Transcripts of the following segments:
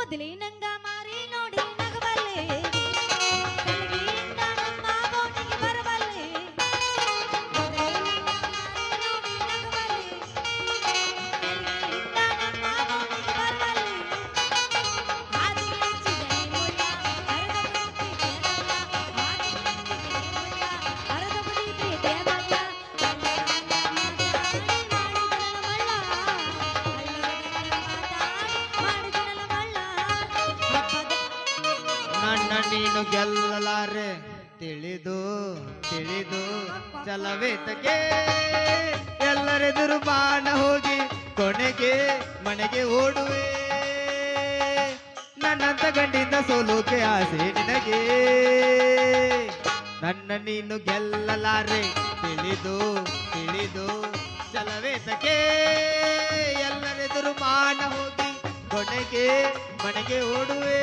ಮೊದಲಿನಂಗ ಮಾರಿ ನೋಡಿ ನಗಬಲ್ಲೆ ಕಲಗಿಯಿಂದ ನಮ್ಮ ಬೋಟಿಗೆ ಬರಬಲ್ಲೆ ಮೊದಲಿನಂಗ ಮಾರಿ ನೋಡಿ ನಗಬಲ್ಲೆ ಕಲಗಿಯಿಂದ ನಮ್ಮ ಬೋಟಿಗೆ ಬರಬಲ್ಲೆ ಹಾದಿ ಹೆಚ್ಚಿದರೆ ಮುಳ್ಳ ಹರದ ಬುದ್ಧಿ ಬೇಡಲ್ಲ ಹಾದಿ ಹೆಚ್ಚಿದರೆ ಮುಳ್ಳ ಹರದ ಬುದ್ಧಿ ಬೇಡಲ್ಲ ನನ್ನ ನೀನು ಗೆಲ್ಲಲಾರೆ ತಿಳಿದು ತಿಳಿದು ಚಲವೇತಕ್ಕೆ ಎಲ್ಲರೆದುರು ಬಾಣ ಹೋಗಿ ಕೊನೆಗೆ ಮನೆಗೆ ಓಡುವೆ ನನ್ನಂತ ಗಂಡಿಂದ ಸೋಲೋಕೆ ಆಸೆ ನಿನಗೆ ನನ್ನ ನೀನು ಗೆಲ್ಲಲಾರೆ ತಿಳಿದು ತಿಳಿದು ಚಲವೇತಕ್ಕೆ ಎಲ್ಲರೆದುರು ಬಾಣ ಹೋಗಿ ಕೊನೆಗೆ ಮನೆಗೆ ಓಡುವೆ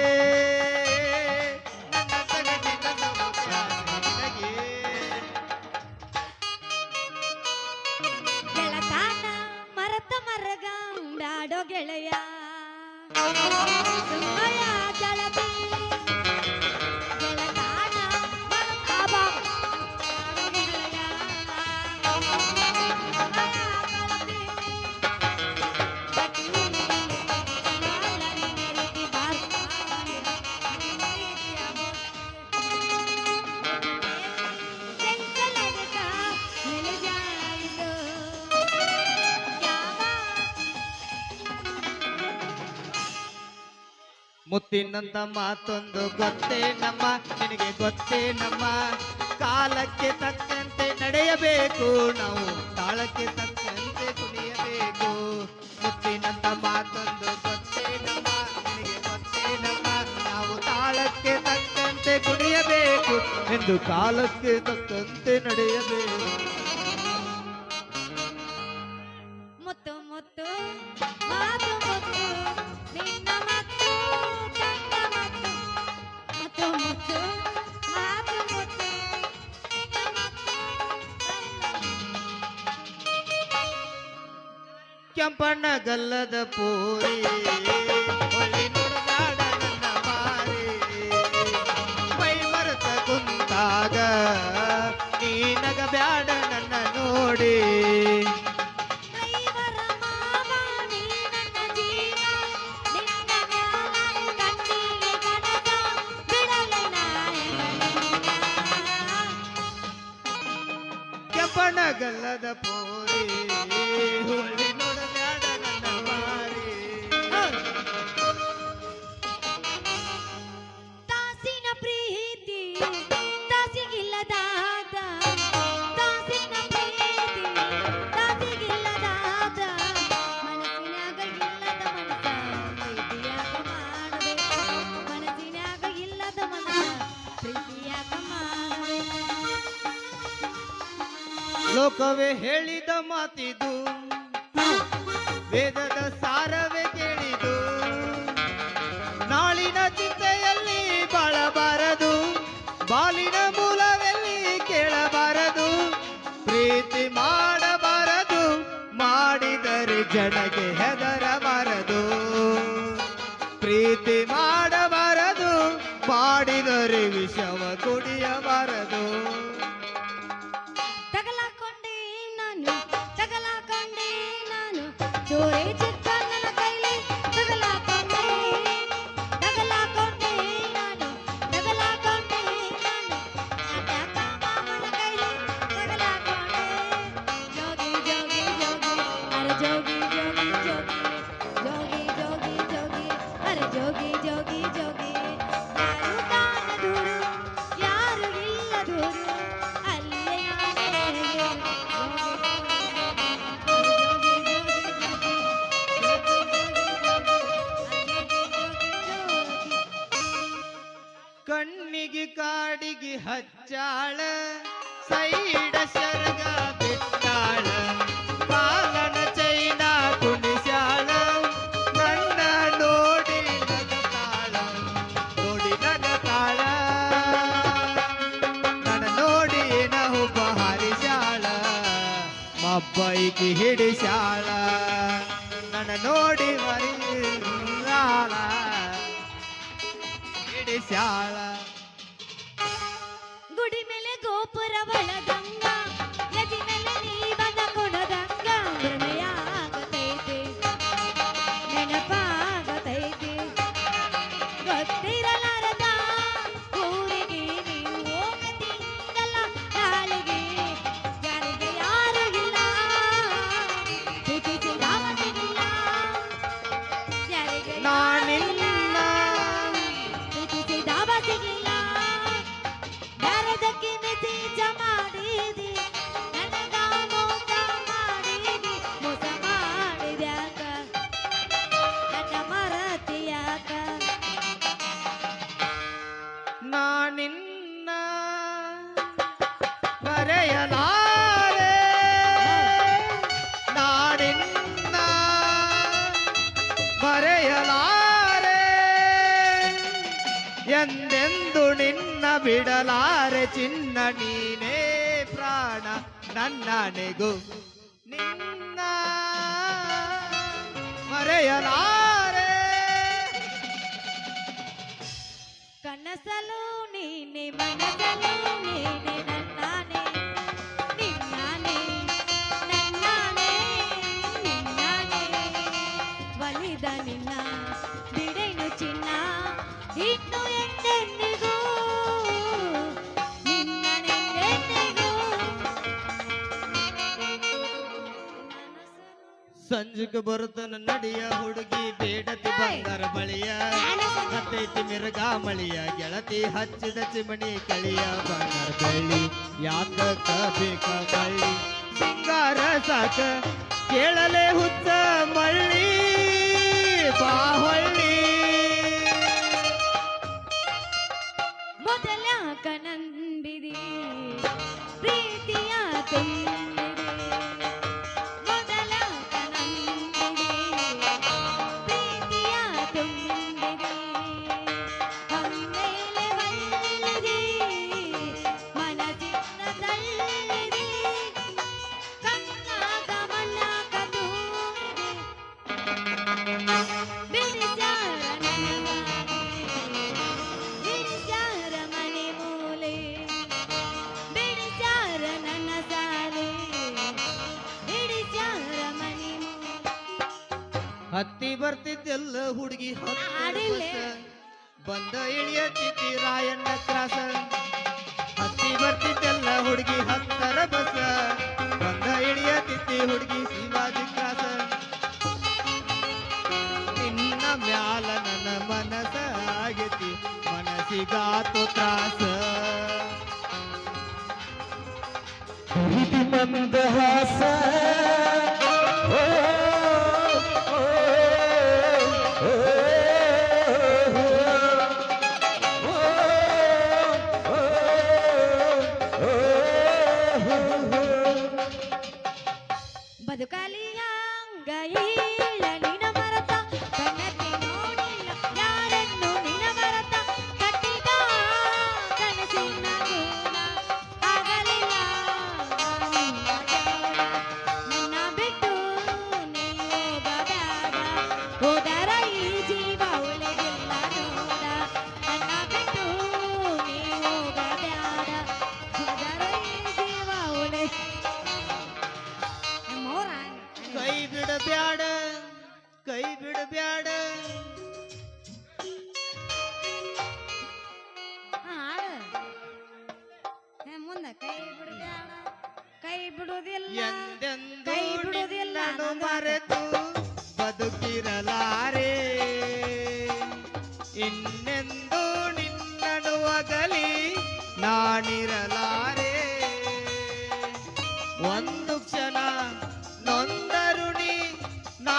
ಗೆಳತಾನ ಮರತ ಮರಗಂಡಾಡೋ ಗೆಳೆಯ ಸುಮ್ಮಯ ಜಳಬಿ ಗೆಳತಾನ ಮರತ ಬಾಡೋ ಗೆಳೆಯ ಮುತ್ತಿನಂತ ಮಾತೊಂದು ಗೊತ್ತೇ ನಮ್ಮ ನಿನಗೆ ಗೊತ್ತೇ ನಮ್ಮ ಕಾಲಕ್ಕೆ ತಕ್ಕಂತೆ ನಡೆಯಬೇಕು ನಾವು ತಾಳಕ್ಕೆ ತಕ್ಕಂತೆ ಕುಣಿಯಬೇಕು ಮುತ್ತಿನಂತ ಮಾತೊಂದು ಗೊತ್ತೇ ನಮ್ಮ ನಿನಗೆ ಗೊತ್ತೇ ನಮ್ಮ ನಾವು ತಾಳಕ್ಕೆ ತಕ್ಕಂತೆ ಕುಣಿಯಬೇಕು ಎಂದು ಕಾಲಕ್ಕೆ ತಕ್ಕಂತೆ ನಡೆಯಬೇಕು ಮುತ್ತು ಮುತ್ತು ಮಾತು ಮುತ್ತು ನಿನ್ನ ಮತ್ತು ಚಂದ ಮತ್ತು ಮುತ್ತು ಮುತ್ತು ಮಾತು ಮುತ್ತು ನಿನ್ನ ಮತ್ತು ಕೆಂಪಣ್ಣ ಗಲ್ಲದ ಪೂರಿ ಹೊಳ್ಳಿ ನುಡಿದಾಡ ನನ್ನ ಮಾರಿ ಮೈ ಮರೆತ ಕುಂತಾಗ ನೀನಗ ಬ್ಯಾಡ ನನ್ನ ನೋಡಿ ಕೈವರ ಮಾವ ನೀ ನನ್ನ ಜೀವ ನಿನ್ನ ಮ್ಯಾಲ ಕಣ್ಣೀಲಿ ಕನಸ ಬಿಡಲಿಲ್ಲ ಕೆಂಪಣ್ಣ ಗಲ್ಲದ ಪೂರಿ ಹೊಳ್ಳಿ ನುಡಿದಾಡ ನನ್ನ ಮಾರಿ ತಾಸಿನ ಪ್ರೀತಿ ತಾಸಿಗಿಲ್ಲದಾದ ತಾಸಿನ ಪ್ರೀತಿ ತಾಸಿಗಿಲ್ಲದಾದ ಮನಸ್ಸಿನಾಗ ಇಲ್ಲದ ಮನಸ ಪ್ರೀತಿಯಾಗ ಮಾಡಬೇಕು ಮನಸ್ಸಿನಾಗ ಇಲ್ಲದ ಮನಸ ಪ್ರೀತಿಯಾಗ ಮಾಡಬೇಕು ಲೋಕವೇ ಹೇಳಿದ ಮಾತಿದು ವೇದದ ಸಾರವೇ ಕೇಳಿದು ನಾಳಿನ ಚಿಂತೆಯಲ್ಲಿ ಬಾಳಬಾರದು ಬಾಲಿನ ಮೂಲವೆಲ್ಲಿ ಕೇಳಬಾರದು ಪ್ರೀತಿ ಮಾಡಬಾರದು ಮಾಡಿದರೆ ಜನಗೆ ಹೆದರಬಾರದು ಪ್ರೀತಿ ಮಾಡಬಾರದು ಮಾಡಿದರೆ ವಿಷವ ಕುಡಿಯಬಾರದು ತಗಲಾಕೊಂಡೆ ನಾನು ಚೋರೆ ಚಿಕ್ಕ ನನ್ನ ಕೈಲಿ ತಗಲಾಕೊಂಡೆ ನಾನು ಅಡ್ಯಾಕ ಮಾಮನ ಕೈಲಿ ತಗಲಾಕೊಂಡೆ ಜೋಗಿ ಜೋಗಿ ಜೋಗಿ ಅರೆ ಜೋಗಿ ಜೋಗಿ ಜೋಗಿ ಜೋಗಿ ಜೋಗಿ ಜೋಗಿ ಅರೆ ಜೋಗಿ ಜೋಗಿ ಜೋಗಿ ಯಾರು ತಾನ ದೂರು ಯಾರು ಇಲ್ಲ ದೂರು ಅಲ್ಲೇ ನಾನೇ ಕಣ್ಣಿಗೆ ಕಾಡಿಗೆ ಹಚ್ಚಾಳ ಸೈಡ ಸರಗ ಬಿಟ್ಟಾಳ ಕಾಲನ ಚೈನ ಕುಣಿಸ್ಯಾಳ ನನ್ನ ನೋಡಿ ನಗತಾಳ ನನ್ನ ನೋಡಿ ಹುಬ್ಬ ಹಾರಿಸ್ಯಾಳ ಮಬ್ಬೈಕಿ ಹಿಡಿಸ್ಯಾಳ ನನ್ನ ನೋಡಿ ಮರಿಯಾಳ ಸ್ಯಾಳ ಗುಡಿ ಮೇಲೆ ಗೋಪುರ ಒಳದಂಗ ಗಜಿ ಮೇಲೆ ನೀ ಬಂದ ಕೊಡದಂಗ ಭ್ರಮೆಯಾಗತೈತೆ ನೆನಪಾಗತೈತೆ ಗೊತ್ತಿರಲಾರದ ಊರಿಗೆ ನೀವು ಹೋಗದಿದ್ದಲ್ಲ ನಾಲಿಗೆ ಯಾರಿಗೆ ಯಾರು ಇಲ್ಲ ಪ್ರೀತಿಸಿ ಧಾಮಸಿಲ್ಲ ಯಾರಿಗೆ ನಾನಿನ್ನ ಪ್ರೀತಿಸಿ ಧಾಮ ಸಿಗ್ಲಿಲ್ಲ ಯಾರದಕ್ಕೆ ಮೆಸೇಜ ಮಾಡಿದಿ ನನಗ ಮೋಸ ಮಾಡಿದಿ ಮೋಸ ಮಾಡಿದ್ಯಾಕ ನನ್ನ ಮರತಿಯಾಕ ನಾನಿನ್ನ ಮರೆಯಲಾರೆ ನಾನಿನ್ನ ಮರೆಯಲಾರೆ ಎಂದೆಂದು ನಿನ್ನ ಬಿಡಲಾರೆ ಚಿನ್ನ ನೀನೇ ಪ್ರಾಣ ನನ್ನನೆಗೂ ನಿನ್ನ ಮರೆಯಲಾರೆ ಕನಸಲು ನೀನೆ ಮನಸಲು ನೀನೆ ನನ್ನಾನೆ ನಿನ್ನಾನೆ ನನ್ನಾನೆ ನಿನ್ನಾನೆ ಒಲಿದ ನಿನ್ನ ಬಿಡೆನು ಚಿನ್ನ ಇನ್ನು ಎಂದೆಂದಿಗೂ ನಿನ್ನನೆಂದೆಂದಿಗೂ ಸಂಜೆಗೆ ಬರುತ್ತನ ನಡಿಯ ಹುಡುಗಿ ಬೇಡತಿ ಬಂಗಾರ ಬಳಿಯ ಹತ್ತೈತಿ ಮಿರ್ಗ ಮಳಿಯ ಗೆಳತಿ ಹಚ್ಚಿದ ಚಿಮಣಿ ಕಳಿಯ ಬಂಗಾರ ಬೆಳ್ಳಿ ಯಾಕ ಬೇಕ ಬಳ್ಳಿ ಸಿಂಗಾರ ಸಾಕ ಕೇಳಲೆ ಹುಚ್ಚ ಮಳ್ಳಿ ಬಾಹೊಳ್ಳಿ ಮೊದಲ ಕನಂಬಿದಿ ಪ್ರೀತಿಯ ತುಂಬಿದೆ ಮೊದಲ ಕನಂಬಿದಿ ಪ್ರೀತಿಯ ತುಂಬಿದೆ ಒಮ್ಮೆಲೆ ಬಲ್ಲಿದೆ ಮನಸ್ಸಿನ ತಳ್ಳಿದೆ ಕಣ್ಣಾಗ ಮಣ್ಣಾಗ ತೂಗಿದೆ ಬಿಡಿಸ್ಯಾರ ನನ್ನ ಬಿಡಿಸ್ಯಾರ ಮನೆ ಮೂಲೆ ಬಿಡಿಸ್ಯಾರ ನನ್ನ ಸಾಲೆ ಬಿಡಿಸ್ಯಾರ ಮನೆ ಮೂಲೆ ಹತ್ತಿ ಬರ್ತಿದ್ದೆಲ್ಲ ಹುಡುಗಿ ಹಾಡಿಲ್ಲೆ? ಬಂದ ಇಳಿಯತಿದ್ದಿ ರಾಯಣ್ಣ ಕ್ರಾಸ ಹತ್ತಿ ಬರ್ತಿದ್ದೆಲ್ಲ ಹುಡುಗಿ ಹತ್ತರ ಬಸ ಬಂದ ಇಳಿಯತಿದ್ದಿ ಹುಡುಗಿ ಶಿವಾಜಿ ಕ್ರಾಸ ನಿನ್ನ ಮ್ಯಾಲ ನನ್ನ ಮನಸ ಆಗೈತಿ ಮನಸ್ಸಿಗಾತು ತ್ರಾಸ ಮಂದಹಾಸ ಬದುಕಲಿಯಾಂಗ ಇಲ್ಲ ನಿನ ಮರತ ಕಣ್ಣತ್ತಿ ನೋಡಿಲ್ಲ ಯಾರನ್ನು ನಿನ ಮರತ ಕಟ್ಟಿದ ಕನಸಿನ ಗೂಡ ಆಗಲಿಲ್ಲ ನಿನ್ನ ಜೋಡ. ನಿನ್ನ ಬಿಟ್ಟು ನೀ ಹೋಗಬೇಡ ಹೋದರ ಈ ಜೀವ ಉಳಿದಿಲ್ಲ ನೋಡ ನನ್ನ ಬಿಟ್ಟು ನೀ ಹೋಗಬೇಡ ಹೋದರ ಈ ಜೀವ ಉಳಿ ಮೋರ ಕೈ ಬಿಡಬ್ಯಾಡ ಕೈ ಬಿಡಬ್ಯಾಡ ಹಾಡು ಮುಂದೆ ಕೈ ಬಿಡಬೇಡ ಕೈ ಬಿಡುವುದಿಲ್ಲ ಎಂದೆಂದು ಕೈ ಬಿಡುವುದಿಲ್ಲ ನಿನ್ನನ್ನು ನನ್ನ ಮರೆತು ಬದುಕಿರಲಾರೆ ಇನ್ನೆಂದು ನಿನ್ನನ್ನು ಅಗಲಿ ನಾನಿರಲಾರೆ ಒಂದು ಕ್ಷಣ ನೊಂದರುಣಿ ನಾ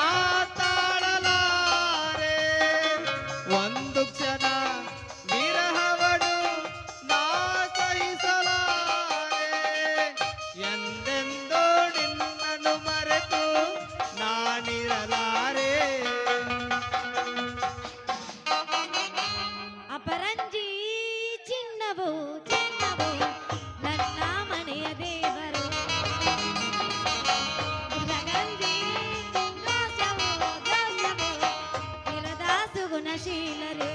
ತಾಳಲಾರೆ ಒಂದು ಕ್ಷಣ ವಿರಹವನು ನಾ ಸಹಿಸಲಾರೆ ಎಂದೆಂದೋ ನಿನ್ನನ್ನು ಮರೆತು ನಾನಿರಲಾರೆ ಅಪರಂಜಿ ಚಿನ್ನವು ಚಿನ್ನವು ನನ್ನ ಮನೆಯ ದೇವರು ಗಗಂಜಿ ದೋಷವು ದೋಷವು ಇರದ ಸುಗುಣಶೀಲರು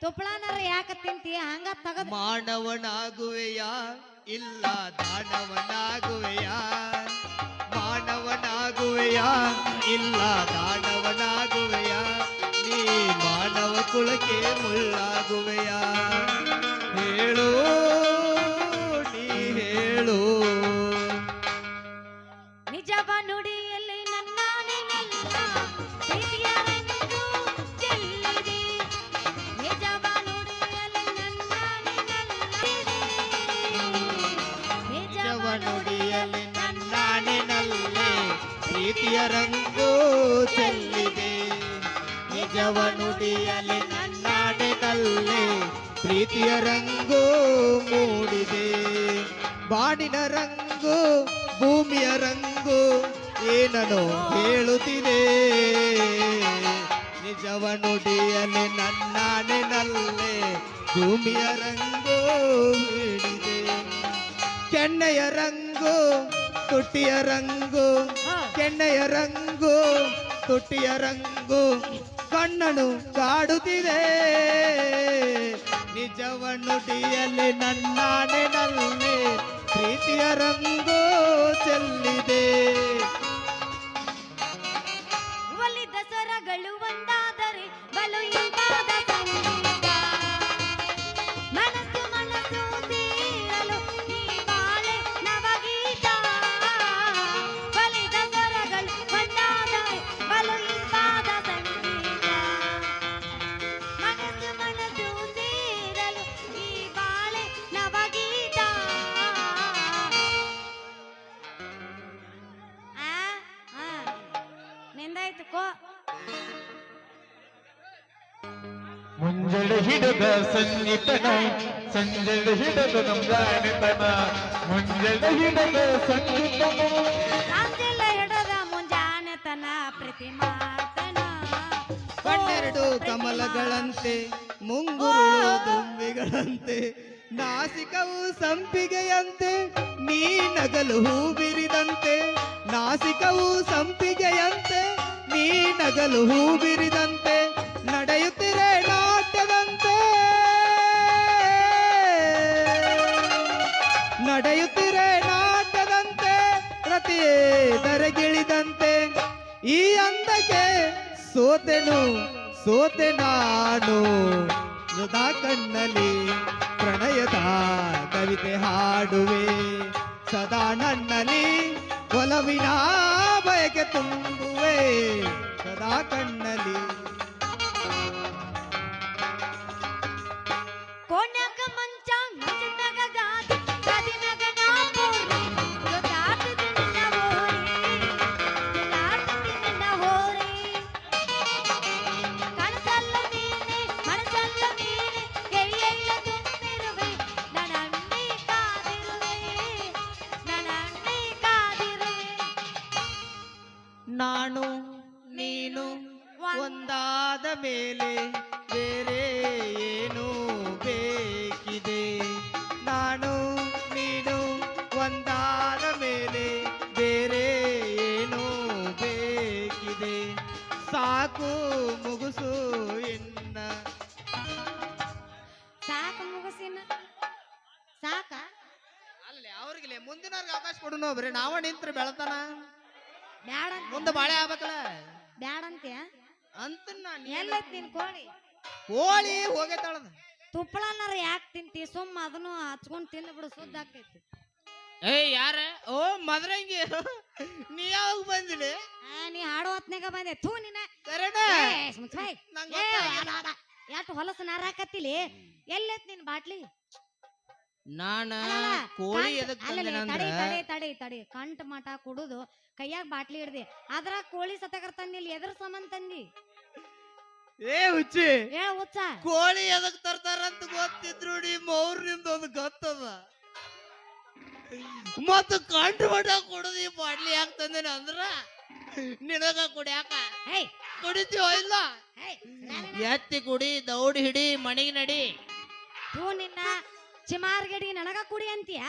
ತುಪ್ಪಳನಾರ ಯಾಕ ತಿಂತಿ ಹಂಗ ತಗದ್ ಮಾನವನಾಗುವೆಯ ಇಲ್ಲ ದಾನವನಾಗುವೆಯ ಮಾನವನಾಗುವೆಯ ಇಲ್ಲ ದಾನವನಾಗುವೆಯ ನೀ ಮಾನವ ಕುಲಕ್ಕೆ ಮುಳ್ಳಾಗುವೆಯ ಹೇಳು ನೀ ಹೇಳು ನಿಜವ ನುಡಿಯಲ್ಲಿ ನನ್ನ ನೆನೆಲ್ಲ ಪ್ರೀತಿಯ ರಂಗು ಚೆಲ್ಲಿದೆ ನಿಜವ ನುಡಿಯಲ್ಲಿ ನನ್ನ ನಿಜವ ನುಡಿಯಲ್ಲಿ ನನ್ನಾಣಿನಲ್ಲೇ ಪ್ರೀತಿಯ ರಂಗು ಚೆಲ್ಲಿದೆ ನಿಜವ ನುಡಿಯಲ್ಲಿ ನನ್ನಾಣಿನಲ್ಲೇ ಪ್ರೀತಿಯ ರಂಗು ಮೂಡಿದೆ ಬಾಣಿನ ರಂಗು ಭೂಮಿಯ ರಂಗು ಏನನು ಹೇಳುತ್ತಿದೆ ನಿಜವ ನುಡಿಯಲ್ಲಿ ನನ್ನಾಣಿನಲ್ಲೇ ಭೂಮಿಯ ರಂಗು ಹಿಡಿದೆ ಕೆನ್ನೆಯ ರಂಗು ತುಟಿಯ ರಂಗು ಕೆನ್ನೆಯ ರಂಗು ತುಟಿಯ ರಂಗು ಕಣ್ಣನು ಕಾಡುತ್ತಿದೆ ನಿಜವ ನುಡಿಯಲ್ಲಿ ನನ್ನಾಣಿನಲ್ಲಿ ಪ್ರೀತಿಯ ರಂಗು ಚೆಲ್ಲಿದೆ ಒಲಿದ ಸ್ವರಗಳು ಒಂದಾದರೆ ಬಲು ಇಂಪಾದ ಸಂಗೀತ ಮನಸ್ಸು ಮನಸ್ಸು ಸೇರಲು ಈ ಬಾಳೆ ನವಗೀತ ಒಲಿದ ಸ್ವರಗಳು ಒಂದಾದರೆ ಬಲು ಇಂಪಾದ ಸಂಗೀತ ಮನಸ್ಸು ಮನಸ್ಸು ಸೇರಲು ಈ ಬಾಳೆ ನವಗೀತ ನಿಂದಾಯ್ತು ಕೋ ಮುಂಜಾನೆ ಹಿಡಿದ ಸಂಗೀತನ ಸಂಜೆ ಹಿಡಿದ ನಮ್ದಾನೆತನ ಮುಂಜಾನೆ ಹಿಡಿದ ಸಂಗೀತನ ಸಂಜೆಲ್ಲ ಹಿಡದ ಮುಂಜಾನೆ ತನ ಪ್ರತಿ ಮಾಡ್ತನ ಕಣ್ಣೆರಡು ಕಮಲಗಳಂತೆ ಮುಂಗುರುಳು ದುಂಬಿಗಳಂತೆ ನಾಸಿಕವು ಸಂಪಿಗೆಯಂತೆ ನೀ ನಗಲು ಹೂ ಬಿರಿದಂತೆ ನಾಸಿಕವು ಸಂಪಿಗೆಯಂತೆ ನೀ ನಗಲು ಹೂ ಬಿರಿದಂತೆ ನಡೆಯುತ್ತಿರೆ ನಾಟ್ಯದಂತೆ ನಡೆಯುತ್ತಿರೆ ನಾಟ್ಯದಂತೆ ಪ್ರತಿಯೇ ದರಗಿಳಿದಂತೆ ಈ ಅಂದಕ್ಕೆ ಸೋತೆ ನಾನು ಸದಾ ಕಣ್ಣಲ್ಲಿ ಪ್ರಣಯದ ಕವಿತೆ ಹಾಡುವೆ ಸದಾ ನನ್ನಲ್ಲಿ ಒಲವಿನ ಬಯಕೆ ತುಂಬುವೆ ಸದಾ ಕಣ್ಣಲ್ಲಿ ಕೋಣ್ಯಾಗ ಮಂಚ ಮಂಚದಾಗ ಗಾದಿ ಗಾದಿ ಮ್ಯಾಗ ನಾ ಬೋರಿ ಗೊತ್ತಾಗ್ತದೆ ನಿನ್ನ ಹೋರಿ ಗೊತ್ತಾಗ್ತದೆ ನಿನ್ನ ಹೋರಿ ಕನಸಲ್ಲ ನೀನೆ ಮನಸಲ್ಲ ನೀನೆ ಎಳ್ಳೆಳ್ಳ ತುಂಬಿರುವೆ ನನ್ನ ಅಣ್ಣಿ ಕಾದಿರುವೆ ನನ್ನ ಅಣ್ಣಿ ಕಾದಿರುವೆ ನಾನು ನೀನು ಒಂದಾದ ಮೇಲೆ ಬೇರೆ ಏನು ಬೇಕಿದೆ ನಾನು ನೀನು ಒಂದಾದ ಮೇಲೆ ಬೇರೆ ಏನು ಬೇಕಿದೆ ಸಾಕು ಮುಗುಸು ಇನ್ನ ಸಾಕು ಮುಗಿಸಿನ ಸಾಕ ಅಲ್ಲೇ ಅವ್ರಿಗೆ ಮುಂದಿನವ್ರಿಗೆ ಅವಕಾಶ ಕೊಡು ಬರೀ ನಾವ ನಿಂತ್ರೆ ಬೆಳತಾನ ಬ್ಯಾಡ ಮುಂದೆ ಬಾಳೆ ಆಗ್ಬೇಕಲ್ಲ ಬ್ಯಾಡಂತ್ಯ ಅಂತ ನಾನು ಎಲ್ಲೈತ್ ನಿನ್ ಕೋಳಿ ಕೋಳಿ ಹೋಗೈತಾಳದ ತುಪ್ಪಳನಾರ ಯಾಕೆ ತಿಂತಿ ಸುಮ್ಮ ಅದನ್ನು ಹಚ್ಕೊಂಡ್ ತಿಂದು ಬಿಡು ಸುದ್ದ ಆಕೈತಿ ಯಾರ ಓ ಮದ್ರಂಗಿ ನೀ ಯಾವಾಗ ಬಂದಿನಿ ನೀ ಹಾಡೋ ಹೊತ್ನಾಗ ಬಂದೆ ಥೂ ನಿನ್ನ ಕರೆನಾ ಎಷ್ಟು ಹೊಲಸು ನಾರಾಕತ್ತಿಲಿ ಎಲ್ಲೈತ್ ನಿನ್ ಬಾಟ್ಲಿ ನಾನ ಅಲ್ಲಲ್ಲ, ಕೋಳಿ ಕಂಠ- ಎದಕ್ ಅಲ್ಲಲ್ಲ, ತಂದಿನಂದ್ರ ತಡಿ ಕಂಠ ಮಠ ಕುಡುದು ಕೈಯಾಗ ಬಾಟ್ಲಿ ಹಿಡ್ದಿ ಅದ್ರಾಗ ಕೋಳಿ ಸತಕರ್ ತಂದಿಲ್ಲ ಎದ್ರ ಸಂಬಂಧ ತಂದಿ ಏ ಹುಚ್ಚಿ ಹೇಳ ಹುಚ್ಚ ಕೋಳಿ ಎದಕ್ ತರ್ತಾರಂತ ಗೊತ್ತಿದ್ರು ನಿಮ್ಮ ಅವ್ರ ನಿಮ್ದು ಒಂದು ಗೊತ್ತದ ಮತ್ತ ಕಂಡು ಮಠ ಕೊಡದಿ ಬಾಡ್ಲಿ ಯಾಕೆ ತಂದೇನ ಅಂದ್ರ ನಿನಗ ಕುಡಿಯಾಕ ಹೇಯ್ ಕುಡಿತೀವೋ ಇಲ್ಲ ಹೇಯ್ ಎತ್ತಿ ಕುಡಿ ದೌಡ್ ಹಿಡಿ ಮಣಿಗೆ ನಡಿ ಥೂ ನಿನ್ನ ಚಿಮಾರ್ಗಡಿ ನನಗ ಕುಡಿ ಅಂತೀಯ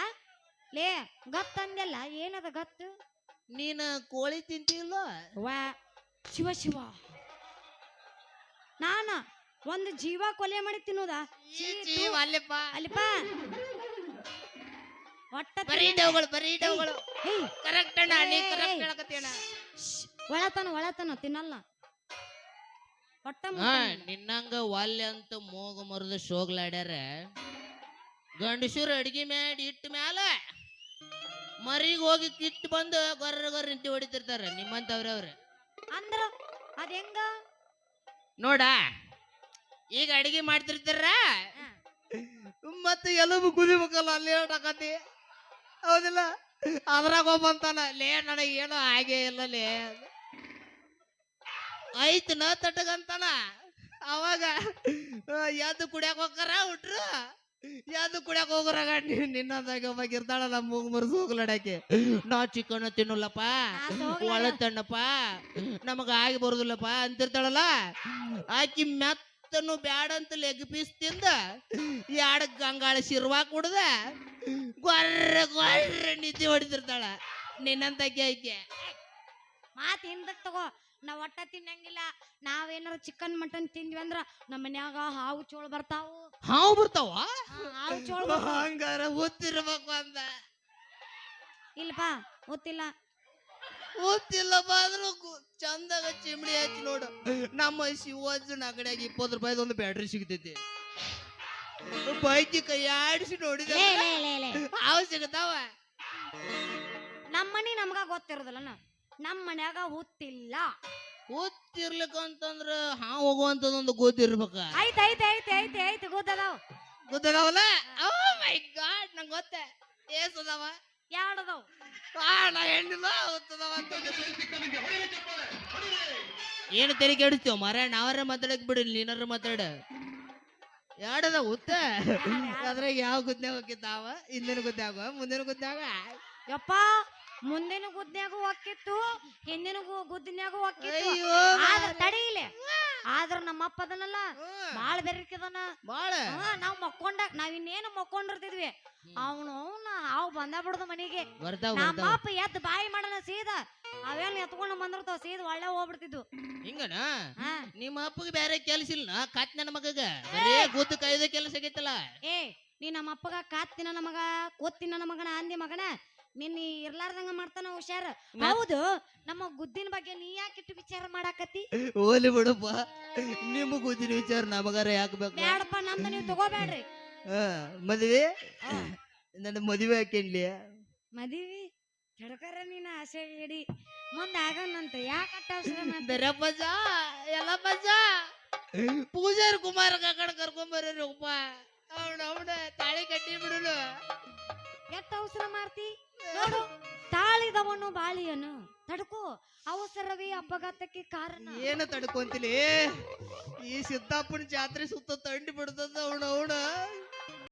ಲೇ ಗತ್ ಅಂದೆಲ್ಲ ಏನದ ಗತ್ತು ನೀನ ಕೋಳಿ ತಿಂತಿಲ್ಲ ವಾ ಶಿವ ಶಿವ ನಾನ ಒಂದು ಜೀವ ಕೊಲೆ ಮಾಡಿ ತಿನ್ನೋದಾ ಜೀವ ಅಲ್ಲಪ್ಪ ಅಲ್ಲಿಪ್ಪ ಒಟ್ಟ ಬರೀ ಡೌಗಳು ಏಯ್ ಕರೆಕ್ಟ್ ಅಣ್ಣ ನೀ ಕರೆಕ್ಟ್ ಹೇಳಕತ್ತೀಯಣ್ಣ ಒಳತನ ತಿನ್ನಲ್ಲ ಒಟ್ಟ ನಿನ್ನಂಗ ವಾಲ್ಯ ಅಂತ ಮೋಗ ಮರದ ಶೋಗ್ಲಾಡ್ಯಾರ ಗಂಡಸೂರು ಅಡಿಗೆ ಮಾಡಿ ಇಟ್ಟ ಮ್ಯಾಲ ಮರಿಗ್ ಹೋಗಿ ಕಿಟ್ಟು ಬಂದು ಗೊರ್ರ ನಿಂತು ಹೊಡಿತಿರ್ತಾರ ನಿಮ್ಮಂತವ್ರವ್ರ ಅಂದ್ರ ಅದ ಹೆಂಗ ನೋಡ ಈಗ ಅಡಿಗೆ ಮಾಡ್ತಿರ್ತಾರ ಮತ್ತೆ ಎಲಬು ಕುದಿಬೇಕಲ್ಲ ಅಲ್ಲಿ ಹೇಳಕತಿ ಹೌದಿಲ್ಲ ಅದ್ರಾಗ ಒಬ್ಬಂತಾನ ಲೇ ನನಗೆ ಏನೋ ಹಾಗೆ ಇಲ್ಲ ಲೇ ಐತ್ ನ ತಟಗಂತಾನ ಅವಾಗ ಯಾವ್ದು ಕುಡಿಯಾಕ ಹೋಗಾರ ಹುಟ್ರು ಯಾವ್ದು ಕುಡಿಯಾಕ ಹೋಗ್ರಾಗ ನಿನ್ನದಾಗ ಒಬ್ಬ ಇರ್ತಾಳಲ್ಲ ಮೂಗ್ ಮರ್ಸ್ ಹೋಗ್ಲಾಡಕ್ಕೆ ನಾ ಚಿಕನ್ ತಿನ್ನಲ್ಲಪ್ಪ ಒಳತಣ್ಣಪ್ಪ ನಮಗ ಆಗಿ ಬರುದಿಲ್ಲಪ್ಪ ಅಂತಿರ್ತಾಳಲ್ಲ ಆಕಿ ಮೆತ್ತನು ಬ್ಯಾಡ ಅಂತ ಲೆಗ್ ಪೀಸ್ ತಿಂದ ಯಾಡ ಗಂಗಾಳ ಶಿರ್ವಾ ಕುಡ್ದ ಗೊರ್ರ ನಿದ್ದೆ ಹೊಡಿತಿರ್ತಾಳ ನಿನ್ನಂತಕ್ಕೆ ಆಕೆ ಮಾತ್ ಹಿಂದಕ್ ತಗೋ ನಾವ್ ಒಟ್ಟ ತಿನ್ನಂಗಿಲ್ಲ ನಾವೇನಾರ ಚಿಕನ್ ಮಟನ್ ತಿಂದ್ವಿ ಅಂದ್ರ ನಮ್ಮ ಮನ್ಯಾಗ ಹಾವು ಚೋಳ ಬರ್ತಾವು ಹಾವು ಬರ್ತಾವ ಹಾವು ಚೋಳ ಹಂಗಾರ ಓದ್ತಿರ್ಬೇಕು ಅಂದ ಇಲ್ಲಪಾ ಗೊತ್ತಿಲ್ಲ ಓದ್ತಿಲ್ಲಪ್ಪ ಆದ್ರೂ ಚಂದಾಗ ಚಿಮ್ಡಿ ಹಚ್ಚಿ ನೋಡು ನಮ್ಮ ಶಿವಜ್ಜನ ಅಂಗಡಿಯಾಗ 20 ರೂಪಾಯಿದ ಒಂದು ಬ್ಯಾಟ್ರಿ ಸಿಗ್ತೈತಿ ಬೈಕಿ ಕೈ ಆಡಿಸಿ ನೋಡಿದ ಲೇ ಲೇ ಲೇ ಲೇ ಹಾವು ಸಿಗತಾವ ನಮ್ಮ ಮನಿ ನಮ್ಗ ಗೊತ್ತಿರೋದಿಲ್ಲ ನಮ್ಮ ಮನ್ಯಾಗ ಹುತ್ತಿಲ್ಲ ಓದ್ತಿರ್ಲಿಕ್ಕಂತಂದ್ರ ಹಾವು ಹೋಗುವಂತದೊಂದು ಗೊತ್ತಿರ್ಬೇಕ ಐತ್ ಐತ್ ಐತ್ ಐತ್ ಐತ್ ಗೊತ್ತದಾವ್ ಗೊತ್ತದಾವಲ್ಲ ಓ ಮೈ ಗಾಡ್ ನಂಗೆ ಗೊತ್ತೆ ಏಸದಾವ ಯಾಡದಾವ್ ನಾ ಹೆಣ್ಣಿಲ್ಲ ಗೊತ್ತದಾವ ಅಂತ ಏನು ತೆರಿಗೆ ಕೆಡಿಸ್ತೀವ ಮರ ನಾವರ ಮಾತಾಡಕ್ ಬಿಡಿ ನೀನಾರ ಮಾತಾಡ ಯಾಡದ ಉತ್ತ ಅದ್ರಾಗ ಯಾವ ಗುದ್ನ್ಯಾಗ ಹೋಗಿದ್ದಾವ ಹಿಂದಿನ ಗುದ್ನ್ಯಾಗ ಮುಂದಿನ ಗುದ್ನ್ಯಾಗ ಯಪ್ಪ ಮುಂದಿನ ಗುದ್ನ್ಯಾಗು ಹೊಕ್ಕಿತ್ತು ಹಿಂದಿನ ಗುದ್ನ್ಯಾಗು ಹೊಕ್ಕಿತ್ತು ಅಯ್ಯೋ ಆದ್ರ ತಡೀಲೆ ಆದ್ರ ನಮ್ಮ ಅಪ್ಪ ಅದನ್ನಲ್ಲ ಬಾಳ ಬೆರಕಿದನ ಬಾಳ ನಾವ್ ನಾವ್ ಇನ್ನೇನು ಮಕ್ಕೊಂಡಿರ್ತಿದ್ವಿ ಅವನು ಹಾವು ಬಂದ ಬಿಡುದು ಮನೆಗೆ ಬರ್ತಾವ ನಮ್ಮ ಅಪ್ಪ ಎದ್ದು ಬಾಯಿ ಮಾಡನ ಸೀದಾ ಅವೇನ್ ಎತ್ಕೊಂಡ್ ಬಂದಿರ್ತಾವ ಸೀದಾ ಒಳ್ಳೆ ಹೋಗ್ಬಿಡ್ತಿದ್ವು ಹಿಂಗನ ಹಾ ನಿಮ್ಮ ಅಪ್ಪಗೆ ಬೇರೆ ಕೆಲಸ ಇಲ್ಲ ಕಾತ್ ನನ್ನ ಮಗಗ ಬರೇ ಗುದ್ದು ಕಾಯ್ದ ಕೆಲಸ ಆಗೈತಲ್ಲ ಏ ನೀ ನಮ್ಮ ಅಪ್ಪಗ ಕಾತ್ತಿನ ನಮಗ ಕೊತ್ತಿನ ನಮಗನ ಅಂದಿ ಮಗನ ನಿನ್ನ ಇರ್ಲಾರ್ದಂಗ ಮಾಡ್ತಾನ ಹುಷಾರ ಹೌದು ನಮ್ಮ ಗುದ್ದಿನ ಬಗ್ಗೆ ನೀ ಯಾಕಿಟ್ಟು ವಿಚಾರ ಮಾಡಾಕತ್ತಿ ಓಲಿ ಬಿಡಪ್ಪ ನಿಮ್ಮ ಗುದ್ದಿನ ವಿಚಾರ ನಮಗಾರ ಯಾಕಬೇಕು ಬ್ಯಾಡಪ್ಪ ನಮ್ದು ನೀವು ತಗೋಬೇಡ್ರಿ ಮದ್ವೆ ನನ್ನ ಮದುವೆ ಹಾಕೇನ್ಲಿ ಮದಿವಿ ಕೆಡಕರ ನೀನ ಆಸೆ ಹಿಡಿ ಮುಂದ ಆಗನಂತ ಯಾಕಟ್ಟ ಅವಸರ ಬೆರಪ್ಪಜ ಎಲ್ಲಪ್ಪಜ ಪೂಜಾರಿ ಕುಮಾರ ಕಡೆ ಕರ್ಕೊಂಬರ್ರಪ್ಪ ಅವನ ತಾಳಿ ಕಟ್ಟಿ ಬಿಡಲು ಎಷ್ಟ ಅವಸರ ಮಾಡ್ತಿ ನೋಡು ತಾಳಿದವನು ಬಾಳಿಯನು ತಡ್ಕೋ ಅವಸರವೇ ಅಪಘಾತಕ್ಕೆ ಕಾರಣ ಏನು ತಡ್ಕೊಂತೀನಿ ಈ ಸಿದ್ದಾಪುರ ಜಾತ್ರೆ ಸುತ್ತ ತಂಡಿ ಬಿಡ್ತದ ಅವನ